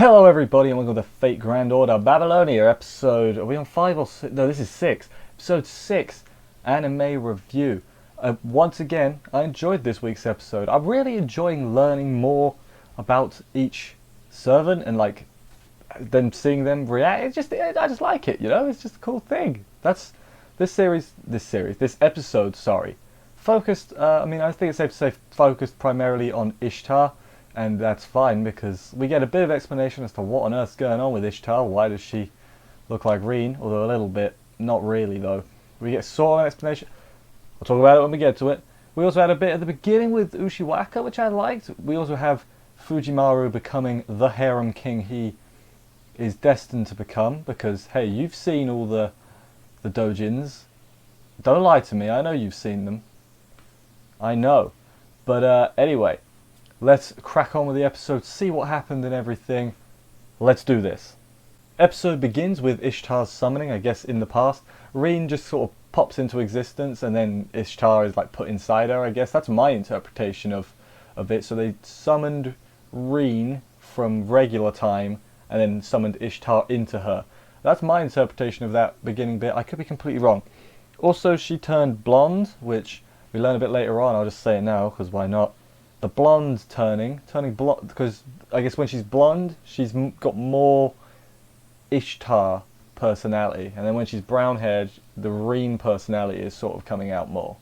Hello everybody and welcome to Fate Grand Order Babylonia episode, are we on 5 or 6? No, this is 6. Episode 6, anime review. Once again, I enjoyed this week's episode. I'm really enjoying learning more about each servant and like then seeing them react. I just like it, you know? It's just a cool thing. That's this episode, sorry. Focused, I think it's safe to say focused primarily on Ishtar. And that's fine because we get a bit of explanation as to what on earth's going on with Ishtar. Why does she look like Reen? Although a little bit. Not really though. We get sort of an explanation. We'll talk about it when we get to it. We also had a bit at the beginning with Ushiwaka, which I liked. We also have Fujimaru becoming the harem king he is destined to become. Because, hey, you've seen all the doujins. Don't lie to me. I know you've seen them. I know. But anyway. Let's crack on with the episode, see what happened and everything. Let's do this. Episode begins with Ishtar's summoning, I guess in the past. Reen just sort of pops into existence and then Ishtar is like put inside her, I guess. That's my interpretation of it. So they summoned Reen from regular time and then summoned Ishtar into her. That's my interpretation of that beginning bit. I could be completely wrong. Also, she turned blonde, which we learn a bit later on. I'll just say it now, because why not? The blonde turning blonde, because I guess when she's blonde, she's got more Ishtar personality, and then when she's brown haired, the Reen personality is sort of coming out more.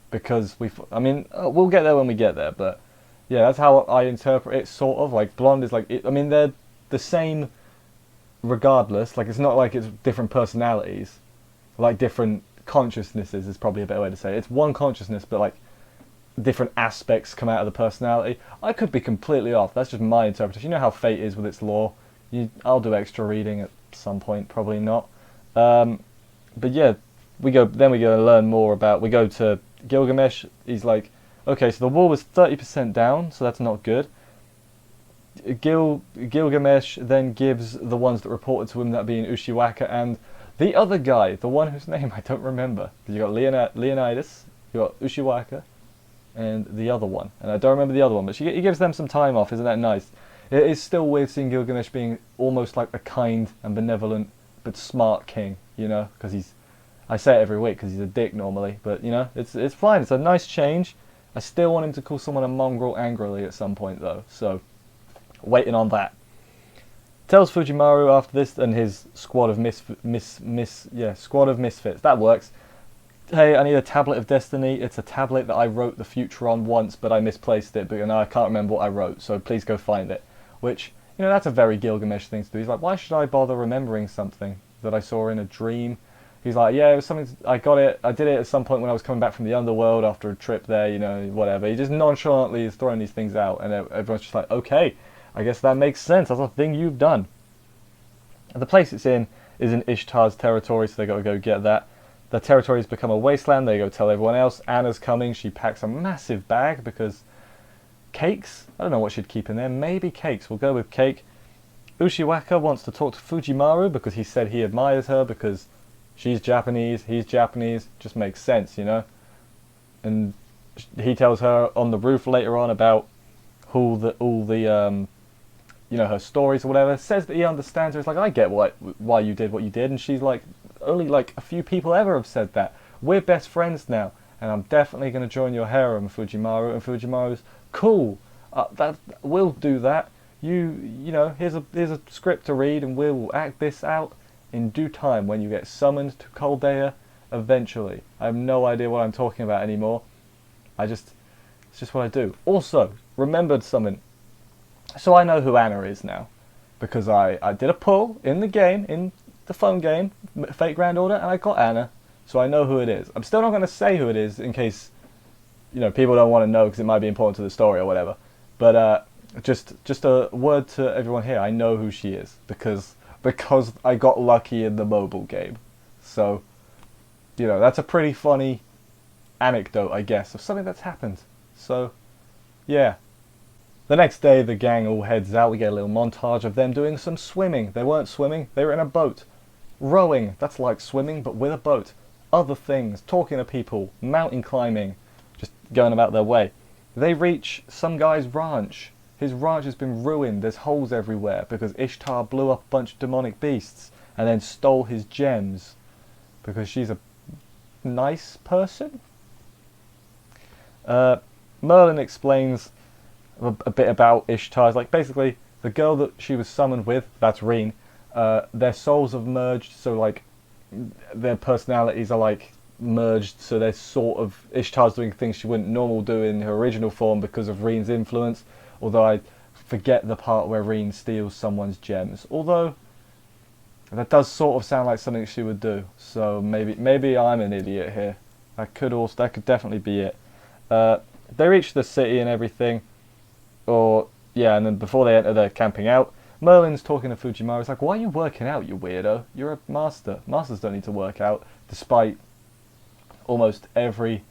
Because we'll get there when we get there, but yeah, that's how I interpret it. Sort of like blonde is like, they're the same, regardless. Like it's not like it's different personalities, like different consciousnesses is probably a better way to say it. It's one consciousness, but like different aspects come out of the personality. I could be completely off. That's just my interpretation. You know how Fate is with its lore. I'll do extra reading at some point, probably not. But yeah, we go to learn more about. We go to Gilgamesh. He's like, okay, so the wall was 30% down, so that's not good. Gilgamesh then gives the ones that reported to him, that being Ushiwaka and the other guy, the one whose name I don't remember. You got Leonidas, you got Ushiwaka, and the other one, and I don't remember the other one, but he gives them some time off. Isn't that nice? It is still weird seeing Gilgamesh being almost like a kind and benevolent but smart king, you know, because I say it every week because he's a dick normally, but you know, it's fine. It's a nice change. I still want him to call someone a mongrel angrily at some point though, so waiting on that. Tells Fujimaru after this and his squad of squad of misfits. That works. Hey, I need a tablet of destiny. It's a tablet that I wrote the future on once, but I misplaced it, but now I can't remember what I wrote, so please go find it. Which, you know, that's a very Gilgamesh thing to do. He's like, why should I bother remembering something that I saw in a dream? He's like, yeah, it was something, I did it at some point when I was coming back from the underworld after a trip there, you know, whatever. He just nonchalantly is throwing these things out, and everyone's just like, okay, I guess that makes sense. That's a thing you've done. And the place it's in is in Ishtar's territory, so they got to go get that. The territory has become a wasteland. They go tell everyone else. Anna's coming. She packs a massive bag because cakes? I don't know what she'd keep in there. Maybe cakes. We'll go with cake. Ushiwaka wants to talk to Fujimaru because he said he admires her because she's Japanese, he's Japanese. Just makes sense, you know? And he tells her on the roof later on about all the her stories or whatever. Says that he understands her. It's like, I get why you did what you did. And she's like, only like a few people ever have said that. We're best friends now, and I'm definitely going to join your harem, Fujimaru. And Fujimaru's cool. We'll do that. You know, here's a script to read, and we'll act this out in due time when you get summoned to Chaldea. Eventually, I have no idea what I'm talking about anymore. It's just what I do. Also, remembered something. So I know who Anna is now, because I did a pull in the game in the phone game, Fate Grand Order, and I got Anna, so I know who it is. I'm still not going to say who it is in case, you know, people don't want to know because it might be important to the story or whatever. But just a word to everyone here. I know who she is because I got lucky in the mobile game. So, you know, that's a pretty funny anecdote, I guess, of something that's happened. So, yeah. The next day, the gang all heads out. We get a little montage of them doing some swimming. They weren't swimming, they were in a boat. Rowing, that's like swimming, but with a boat. Other things, talking to people, mountain climbing, just going about their way. They reach some guy's ranch, his ranch has been ruined. There's holes everywhere because Ishtar blew up a bunch of demonic beasts and then stole his gems because she's a nice person. Merlin explains a bit about Ishtar. It's like basically the girl that she was summoned with, that's Reen, their souls have merged, so like their personalities are like merged, so they're sort of, Ishtar's doing things she wouldn't normally do in her original form because of Reen's influence, although I forget the part where Reen steals someone's gems, although that does sort of sound like something she would do, so maybe I'm an idiot here. That could definitely be it. They reach the city and everything, and then before they enter, they're camping out. Merlin's talking to Fujimaru. It's like, why are you working out, you weirdo? You're a master. Masters don't need to work out, despite almost every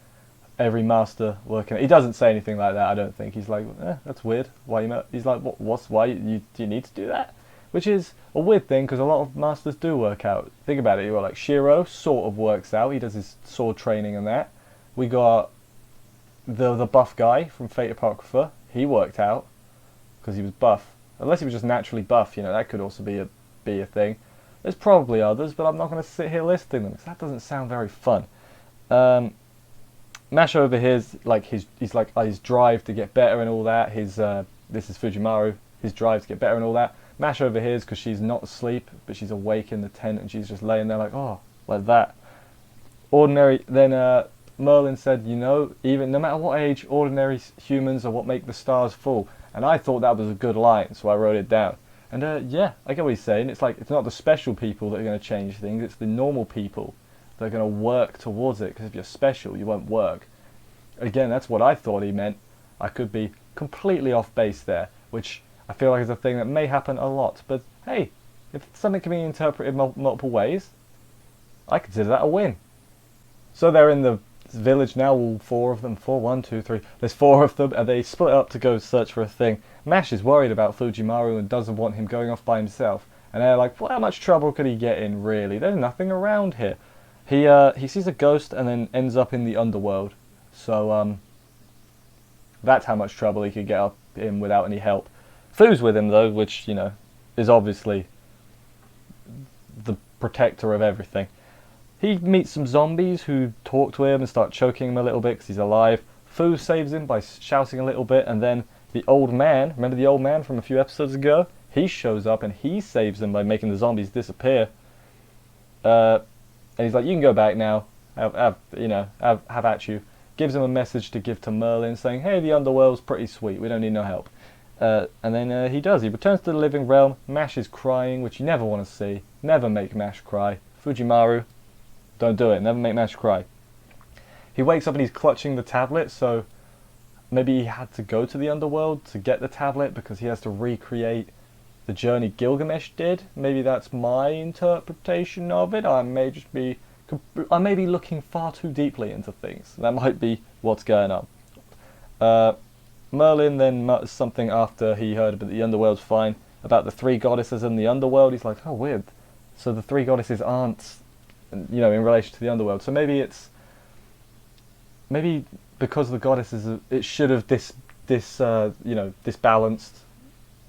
master working out. He doesn't say anything like that, I don't think. He's like, that's weird. Why you? He's like, why do you need to do that? Which is a weird thing, because a lot of masters do work out. Think about it. You got like Shiro, sort of works out. He does his sword training and that. We got the buff guy from Fate Apocrypha. He worked out because he was buff. Unless he was just naturally buff, that could also be a thing. There's probably others, but I'm not going to sit here listing them because that doesn't sound very fun. Mash overhears his drive to get better and all that. This is Fujimaru. His drive to get better and all that. Mash overhears because she's not asleep, but she's awake in the tent and she's just laying there like that. Merlin said, even no matter what age, ordinary humans are what make the stars fall. And I thought that was a good line, so I wrote it down. And I get what he's saying. It's like, it's not the special people that are going to change things, it's the normal people that are going to work towards it, because if you're special, you won't work. Again, that's what I thought he meant. I could be completely off base there, which I feel like is a thing that may happen a lot. But hey, if something can be interpreted multiple ways, I consider that a win. So they're in the village now, all four of them. There's four of them, and they split up to go search for a thing. Mash is worried about Fujimaru and doesn't want him going off by himself. And they're like, well, how much trouble could he get in, really? There's nothing around here. He sees a ghost and then ends up in the underworld. So, that's how much trouble he could get up in without any help. Fu's with him, though, which, is obviously the protector of everything. He meets some zombies who talk to him and start choking him a little bit because he's alive. Fu saves him by shouting a little bit, and then the old man, remember the old man from a few episodes ago? He shows up and he saves them by making the zombies disappear. And he's like, you can go back now, have at you. Gives him a message to give to Merlin saying, hey, the underworld's pretty sweet, we don't need no help. And then he does. He returns to the living realm. Mash is crying, which you never want to see. Never make Mash cry. Fujimaru, don't do it. Never make Mash cry. He wakes up and he's clutching the tablet, so maybe he had to go to the underworld to get the tablet because he has to recreate the journey Gilgamesh did. Maybe that's my interpretation of it. I may be looking far too deeply into things. That might be what's going on. Merlin then mutters something after he heard about the underworld's fine, about the three goddesses in the underworld. He's like, oh, weird. So the three goddesses aren't, in relation to the underworld. So maybe because the goddesses, it should have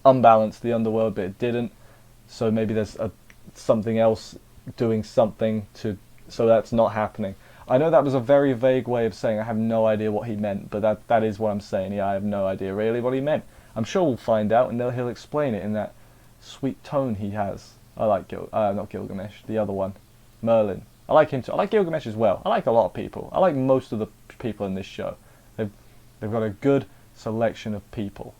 unbalanced the underworld, but it didn't. So maybe there's something else doing something so that's not happening. I know that was a very vague way of saying I have no idea what he meant, but that is what I'm saying. Yeah, I have no idea really what he meant. I'm sure we'll find out, and he'll explain it in that sweet tone he has. I like not Gilgamesh, the other one, Merlin. I like him too. I like Gilgamesh as well. I like a lot of people. I like most of the people in this show. They've got a good selection of people.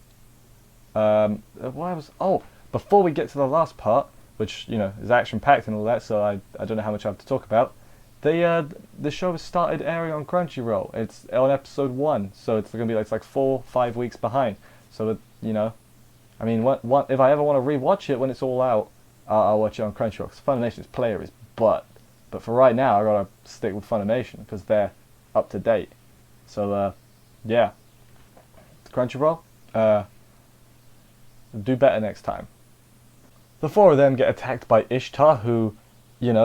Before we get to the last part, which is action packed and all that, so I don't know how much I have to talk about. The show has started airing on Crunchyroll. It's on episode 1, so it's going to be like 4-5 weeks behind. So I mean, what if I ever want to rewatch it when it's all out, I'll watch it on Crunchyroll. Because Funimation's player is but for right now I gotta stick with Funimation because they're up to date. So yeah, Crunchyroll, do better next time. The four of them get attacked by Ishtar, who,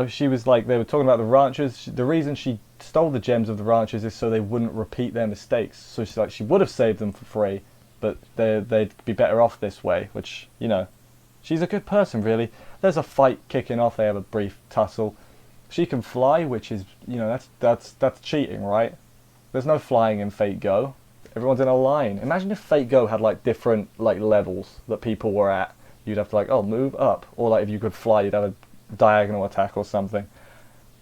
she was like, they were talking about the ranchers. The reason she stole the gems of the ranchers is so they wouldn't repeat their mistakes. So she's like, she would have saved them for free, but they'd be better off this way, which, you know, she's a good person, really. There's a fight kicking off, they have a brief tussle. She can fly, which is, you know, that's cheating, right? There's no flying in Fate Go. Everyone's in a line. Imagine if Fate Go had like different like levels that people were at. You'd have to like, oh, move up, or like if you could fly, you'd have a diagonal attack or something.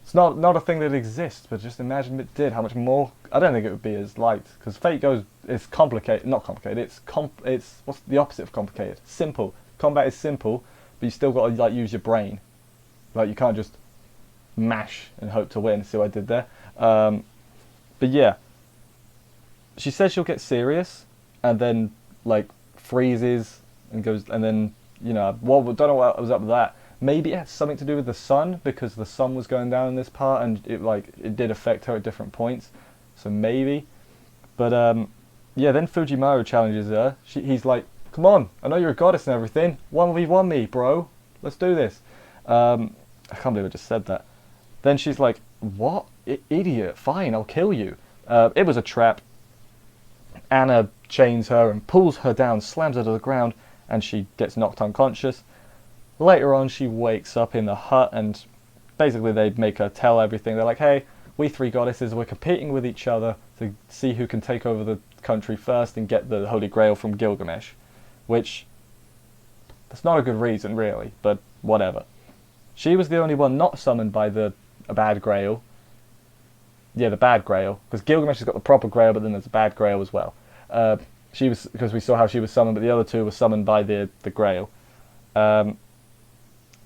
It's not a thing that exists, but just imagine if it did. How much more? I don't think it would be as liked, because Fate Go is complicated. Not complicated. It's what's the opposite of complicated? Simple. Combat is simple, but you still got to like use your brain. Like you can't just mash and hope to win. See what I did there? But yeah, she says she'll get serious, and then like freezes and goes, and then, you know, well, don't know what was up with that. Maybe it had something to do with the sun, because the sun was going down in this part, and it did affect her at different points. So maybe, but yeah. Then Fujimaru challenges her. He's like, "Come on, I know you're a goddess and everything. 1v1 me, bro. Let's do this." I can't believe I just said that. Then she's like, "What? Idiot. Fine, I'll kill you." It was a trap. Anna chains her and pulls her down, slams her to the ground, and she gets knocked unconscious. Later on, she wakes up in the hut, and basically they make her tell everything. They're like, "Hey, we three goddesses, we're competing with each other to see who can take over the country first and get the Holy Grail from Gilgamesh," which, that's not a good reason, really, but whatever. She was the only one not summoned by a bad Grail. Yeah, the bad Grail, because Gilgamesh has got the proper Grail, but then there's a bad Grail as well. She was, because we saw how she was summoned, but the other two were summoned by the Grail.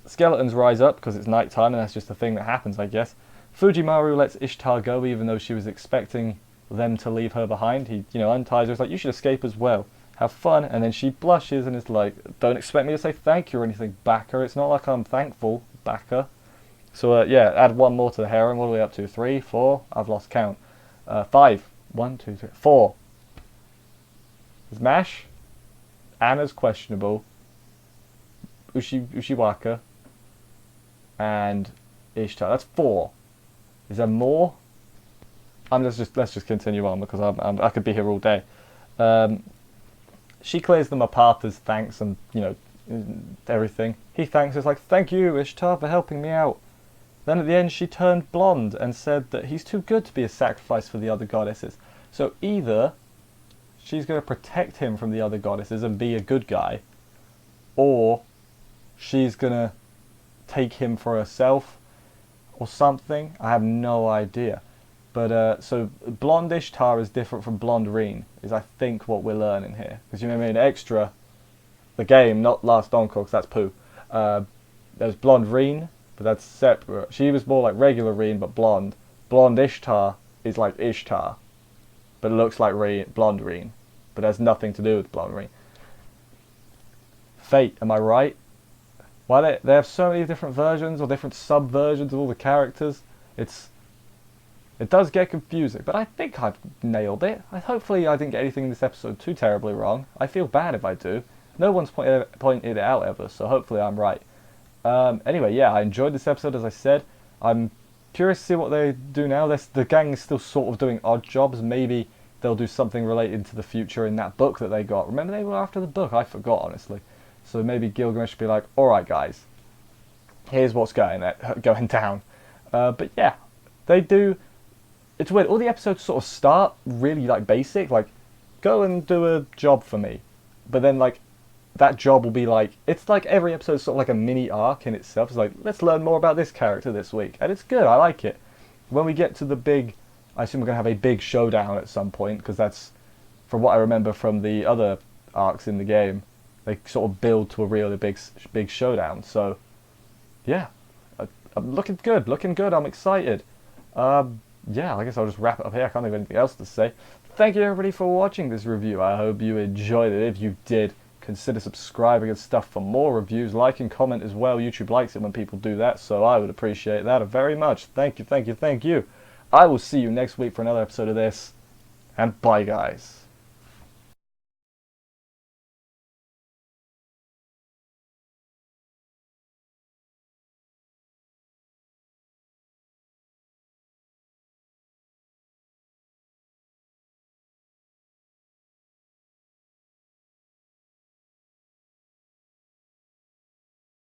Skeletons rise up because it's nighttime, and that's just a thing that happens, I guess. Fujimaru lets Ishtar go, even though she was expecting them to leave her behind. He, you know, unties her. He's like, "You should escape as well. Have fun." And then she blushes and is like, "Don't expect me to say thank you or anything, backer. It's not like I'm thankful, backer." So yeah, add one more to the harem. What are we up to? 3, 4? I've lost count. 5. 1, 2, 3, 4. There's Mash. Anna's questionable. Ushiwaka. And Ishtar. That's 4. Is there more? Let's just continue on, because I could be here all day. She clears them a path as thanks, and, you know, everything. He thanks us like, "Thank you, Ishtar, for helping me out." Then at the end, she turned blonde and said that he's too good to be a sacrifice for the other goddesses. So either she's going to protect him from the other goddesses and be a good guy, or she's going to take him for herself or something. I have no idea. But so blonde Ishtar is different from blonde Reen, is I think what we're learning here. Because you remember in Extra, the game, not Last Encore, because that's poo. There's blonde Reen, but that's separate. She was more like regular Reen, but blonde. Blonde Ishtar is like Ishtar, but it looks like blonde Reen, but has nothing to do with blonde Reen. Fate, am I right? Why they have so many different versions or different sub-versions of all the characters? It does get confusing, but I think I've nailed it. Hopefully I didn't get anything in this episode too terribly wrong. I feel bad if I do. No one's pointed it out ever, so hopefully I'm right. Anyway, yeah, I enjoyed this episode, as I said. I'm curious to see what they do now. The gang is still sort of doing odd jobs. Maybe they'll do something related to the future in that book that they got. Remember they were after the book? I forgot, honestly. So maybe Gilgamesh should be like, "Alright guys, here's what's going down." But yeah, they do. It's weird. All the episodes sort of start really like basic, like, "Go and do a job for me." But then like, that job will be like, it's like every episode is sort of like a mini arc in itself. It's like, let's learn more about this character this week. And it's good, I like it. When we get to the big, I assume we're going to have a big showdown at some point, because that's, from what I remember from the other arcs in the game, they sort of build to a really big showdown. So, yeah, I'm looking good, I'm excited. Yeah, I guess I'll just wrap it up here. I can't think of anything else to say. Thank you everybody for watching this review. I hope you enjoyed it. If you did, consider subscribing and stuff for more reviews. Like and comment as well. YouTube likes it when people do that, so I would appreciate that very much. Thank you. I will see you next week for another episode of this, and bye guys.